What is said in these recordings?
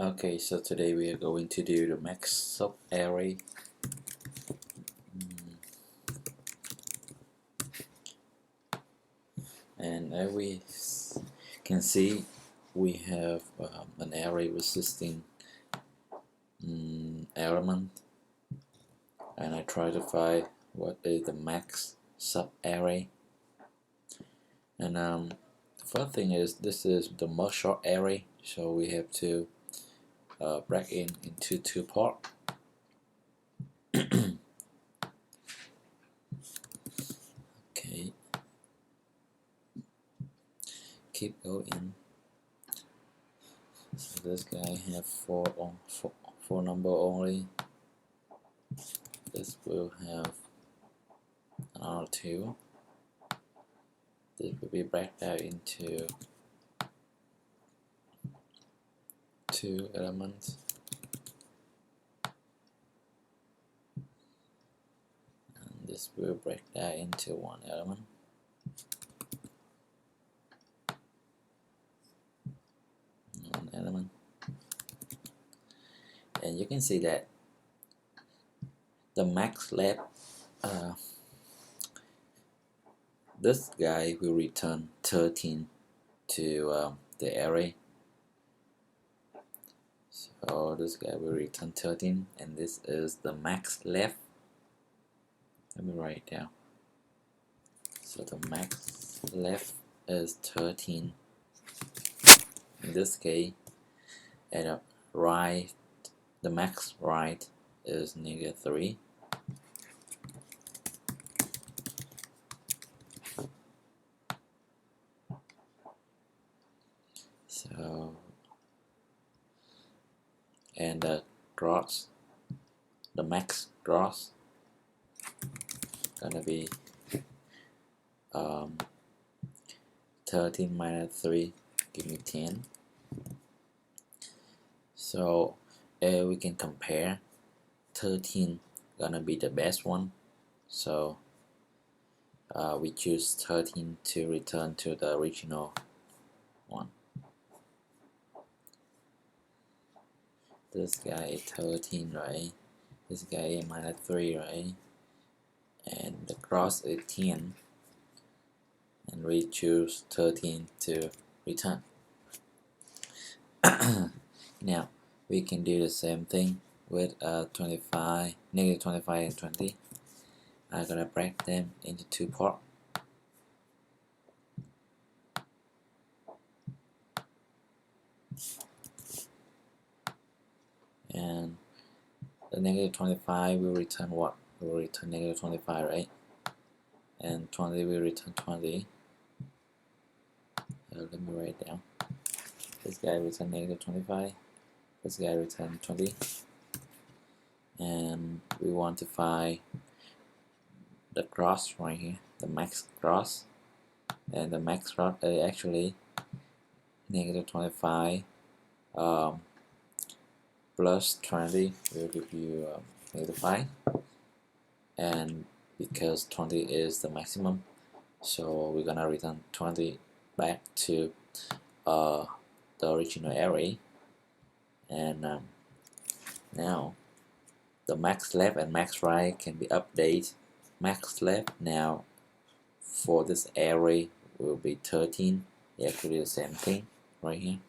Okay, so today we are going to do the max subarray. And as we can see, we have an array with 16 element, and I try to find what is the max subarray. And the first thing is this is the most short array, so we have to break into two parts. Okay, keep going. So this guy have four number only. This will have another two. This will be break down into two elements. And this will break down into one element. One element. And you can see that the max left, this guy will return 13 to the array. So this guy will return 13, and this is the max left. Let me write it down. So the max left is 13. In this case, at the right, the max right is -3. So, and the gross, the max gross, gonna be 13 minus 3 give me 10. So we can compare. 13 gonna be the best one, so we choose 13 to return to the original one. This guy is 13, right? This guy is -3, right? And the gross is 10, and we choose 13 to return. Now we can do the same thing with -25 and 20. I'm gonna break them into two parts. And the -25 will return what? Will return -25, right? And 20 will return 20. Let me write it down. This guy return -25. This guy return 20. And we want to find the gross right here, the max gross. And the max gross is actually -25 plus 20 will give you -5. And because 20 is the maximum, so we're gonna return 20 back to the original array. And now the max left and max right can be updated. Max left now for this array will be 13. Actually the same thing right here.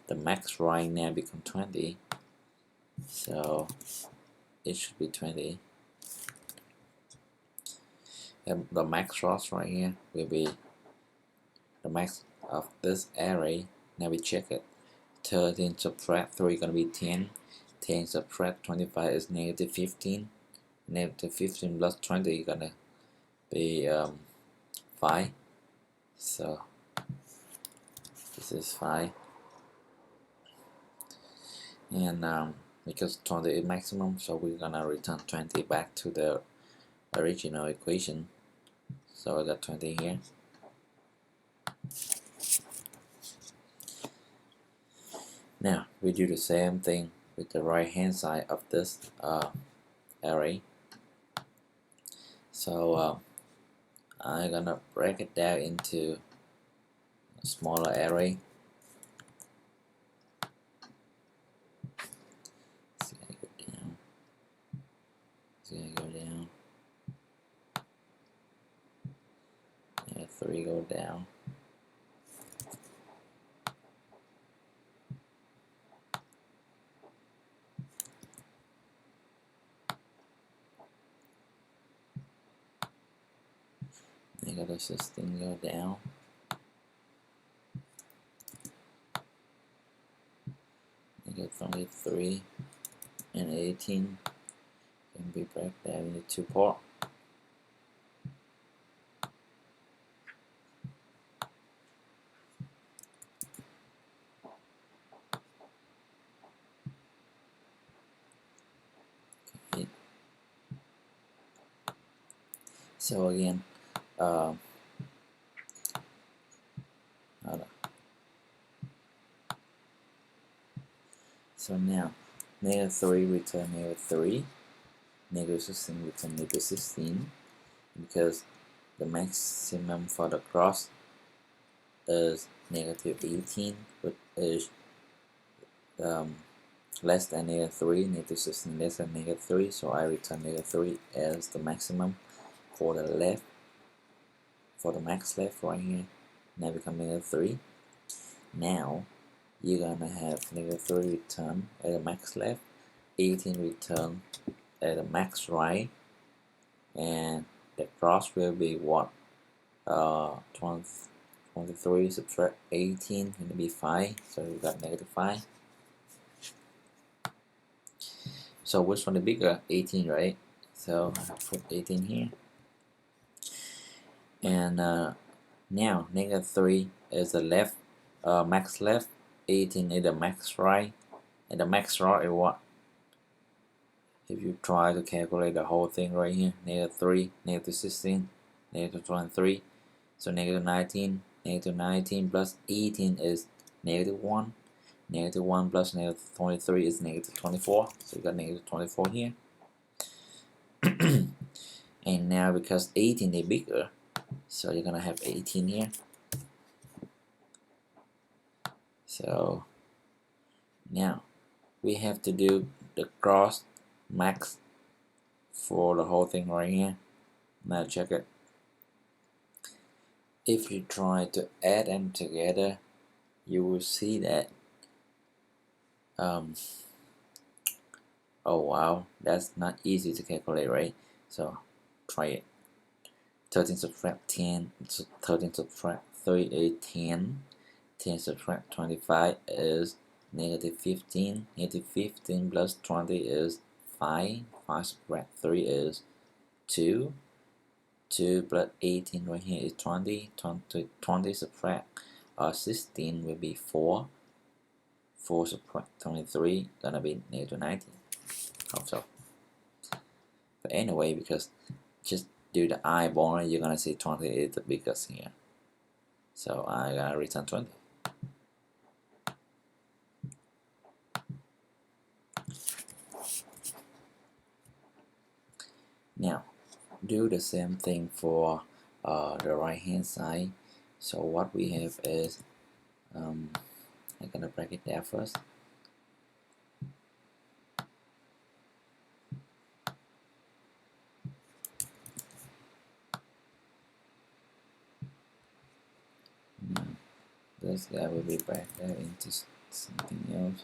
The max right now become 20, so it should be 20. And the max loss right here will be the max of this array. Now we check it. 13 subtract 3 is gonna be 10. 10 subtract 25 is -15. -15 plus 20 is gonna be 5. So this is 5. And because 20 is maximum, so we're gonna return 20 back to the original equation. So I got 20 here. Now we do the same thing with the right hand side of this array. So I'm gonna break it down into a smaller array. 3 go down. Negative 16 go down. Negative 23 and 18 can be broken down into 2 parts. Okay. So again, hold on. So now, negative 3 return negative 3, negative 16 return negative 16, because the maximum for the cross is negative 18, which is less than negative 3, negative 16 less than negative 3, so I return negative 3 as the maximum for the left, for the max left right here. Now become negative 3. Now you're gonna have negative 3 return at the max left, 18 return at the max right, and the cross will be what? 23 subtract 18 going to be 5, so we got negative 5. So which one is bigger? 18, right? So I put 18 here. And now negative 3 is the left, max left, 18 is the max right, and the max right is what? If you try to calculate the whole thing right here, negative 3, negative 16, negative 23, so negative 19, negative 19 plus 18 is negative 1, negative 1 plus negative 23 is negative 24, so you got negative 24 here. And now because 18 is bigger, so you're gonna have 18 here. So now we have to do the cross max for the whole thing right here. Now check it. If you try to add them together, you will see that oh wow, that's not easy to calculate, right? So try it. 13 subtract 10, 13 subtract 3 is 10, 10 subtract 25 is negative 15, negative 15 plus 20 is 5, 5 subtract 3 is 2, 2 plus 18 right here is 20, 20 subtract 16 will be 4, 4 subtract 23 gonna be negative 19. Hope so. But anyway, because just do the eyeball, you're gonna see 20 is the biggest here. So I gotta return 20. Now do the same thing for the right hand side. So what we have is I'm gonna break it down first. Now this guy will be break down into something else.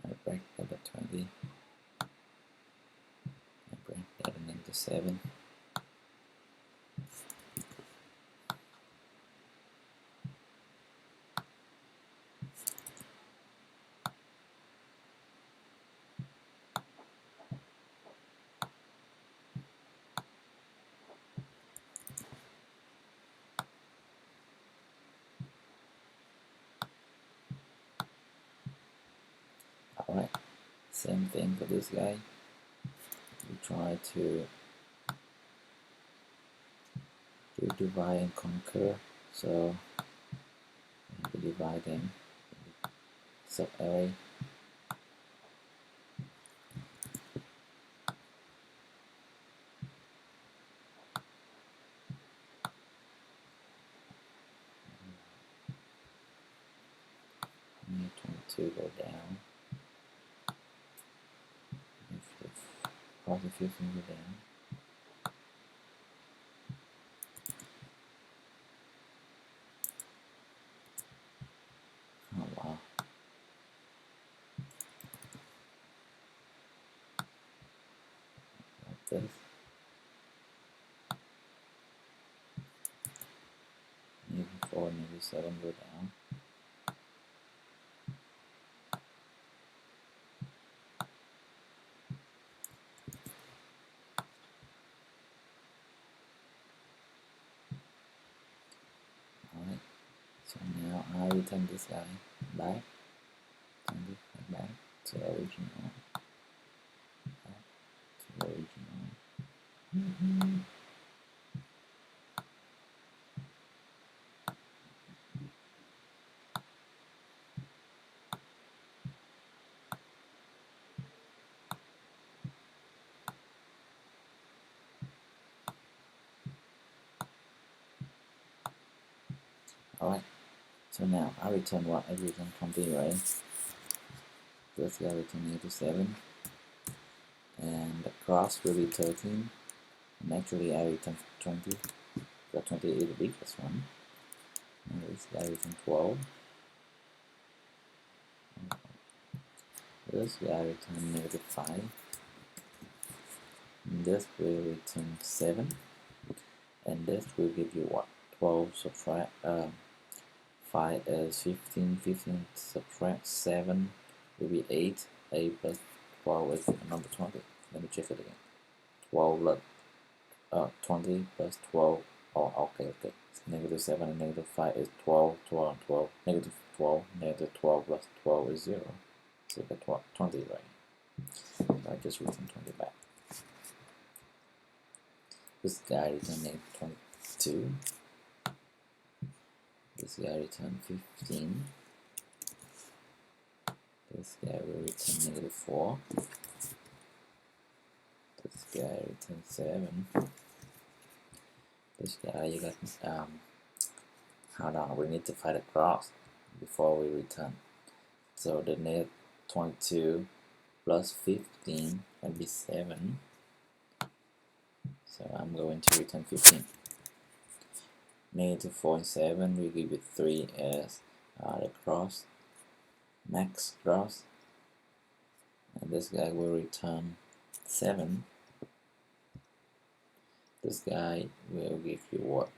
I break that at 20. I break that into 7. Alright, same thing for this guy. We try to do divide and conquer. So we divide them subarray. 2 go down. Positive 15 go down. Oh wow. Like this. -4, -7 go down. Alright, so now I return this guy back, turn this guy back to the original, back to the original. Alright, so now I return what? I return 20, right? This guy return -7, and the cross will be 13, and actually I return 20, the 20 is the biggest one, and this guy return 12, this guy return -5, and this will return 7, and this will give you what? 12 subtract 5 is 15, 15 subtract 7 will be 8, 8 plus 12 is number 20. Let me check it again. 12 plus 20 plus 12, oh okay, -7 and -5 is 12, 12 and 12, -12, -12 plus 12 is 0, so you got 20, right? So I just return 20 back. This guy returned -22, this guy returned 15, this guy will return -4, this guy return 7, this guy you got hold on, we need to find a cross before we return. So the net 22 plus 15 can be 7, so I'm going to return 15. -4 and 7 will give you 3 as the cross, max cross, and this guy will return 7. This guy will give you what?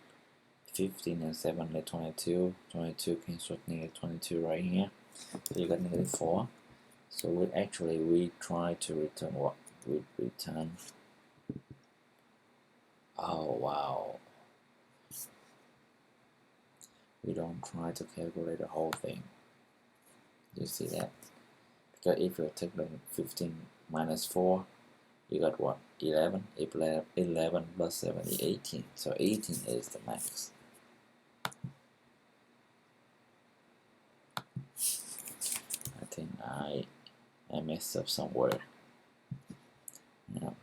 15 and 7 is 22. 22 cancels -22 right here, so you got -4. So we try to return what? We return, oh wow, we don't try to calculate the whole thing. You see that? Because if you take the 15 minus 4, you got what? 11. 11 plus 7 is 18. So 18 is the max. I think I messed up somewhere. Now,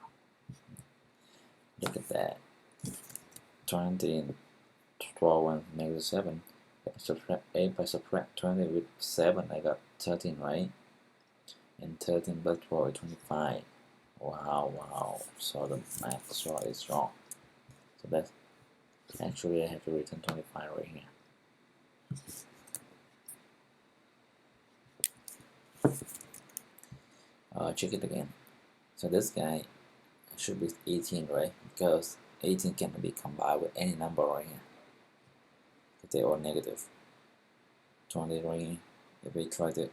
look at that. 20 and 12 and -7. If I subtract 20 with 7, I got 13, right? And 13 plus 12 is 25. Wow. So the max is wrong. So that's actually I have to return 25 right here. Check it again. So this guy should be 18, right? Because 18 can be combined with any number right here. If they are negative. 20 right here. If we try to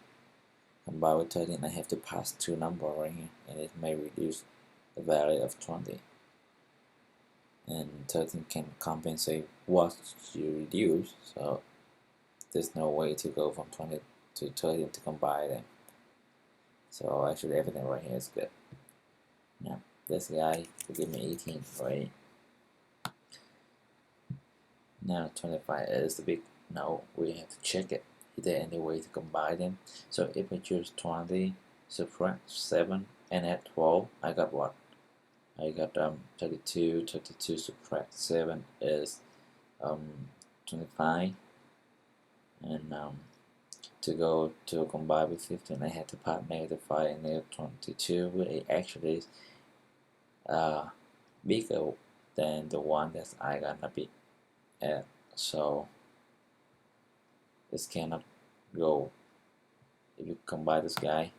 combine with 13, I have to pass 2 numbers right here, and it may reduce the value of 20. And 13 can compensate what you reduce, so there's no way to go from 20 to 13 to combine them. So actually everything right here is good. Now this guy will give me 18, right? Now 25 is the big no, we have to check it. Is there any way to combine them? So if I choose 20, subtract 7 and add 12, I got what? I got 32, 32 subtract 7 is 25, and to go to combine with 15, I had to pass -5 and -22, which actually is bigger than the one that I gonna be at. So this cannot go. If you combine this guy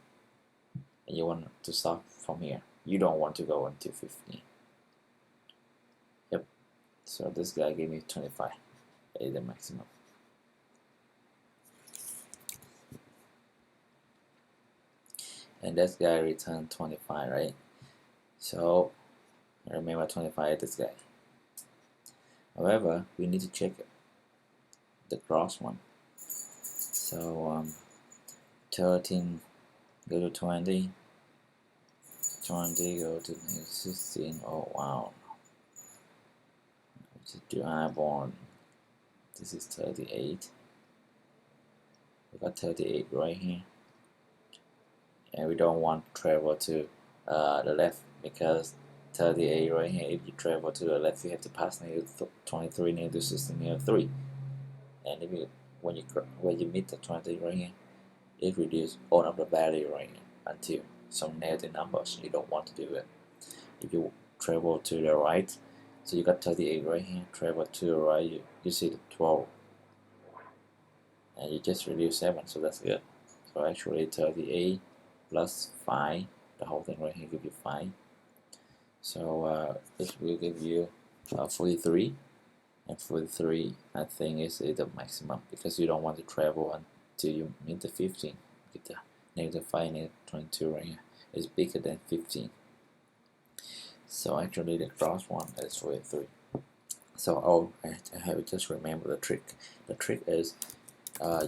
and you want to start from here, you don't want to go into 15. Yep. So this guy gave me 25, is the maximum. And this guy returned 25, right? So remember 25 is this guy. However, we need to check the cross one. So 13 go to 20, 20 go to 16. Oh wow, do I born? This is 38. We got 38 right here, and we don't want to travel to the left, because 38 right here, if you travel to the left, you have to pass -23, -16, -3. And if you when you meet the 20 right here, it reduces all of the value right here until some negative numbers. You don't want to do it. If you travel to the right, so you got 38 right here, travel to the right, you see the 12, and you just reduce 7, so that's good. So actually 38 plus 5, the whole thing right here give you 5. So this will give you 43, and 43 I think is the maximum, because you don't want to travel until you meet the 15. Get the -5, -22 right here is bigger than 15. So actually the cross one is 43. So I have just remember the trick. The trick is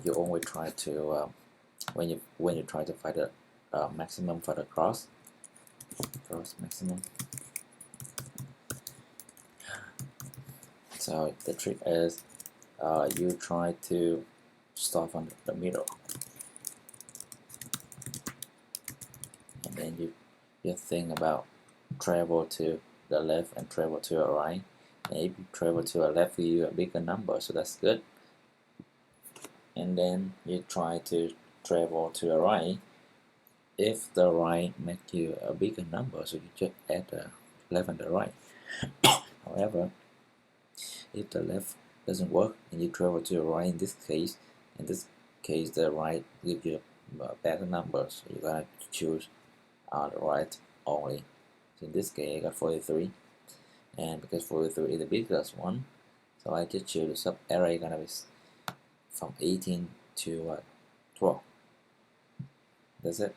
you only try to when you try to find the maximum for the cross maximum. So the trick is you try to start from the middle, and then you think about travel to the left and travel to the right. And if you travel to the left, you have a bigger number, so that's good. And then you try to travel to the right. If the right make you a bigger number, so you just add the left and the right. However, if the left doesn't work and you travel to the right, in this case the right gives you a better number, so you gotta choose the right only. So in this case I got 43, and because 43 is the biggest one, so I just choose the sub array gonna be from 18 to 12. That's it.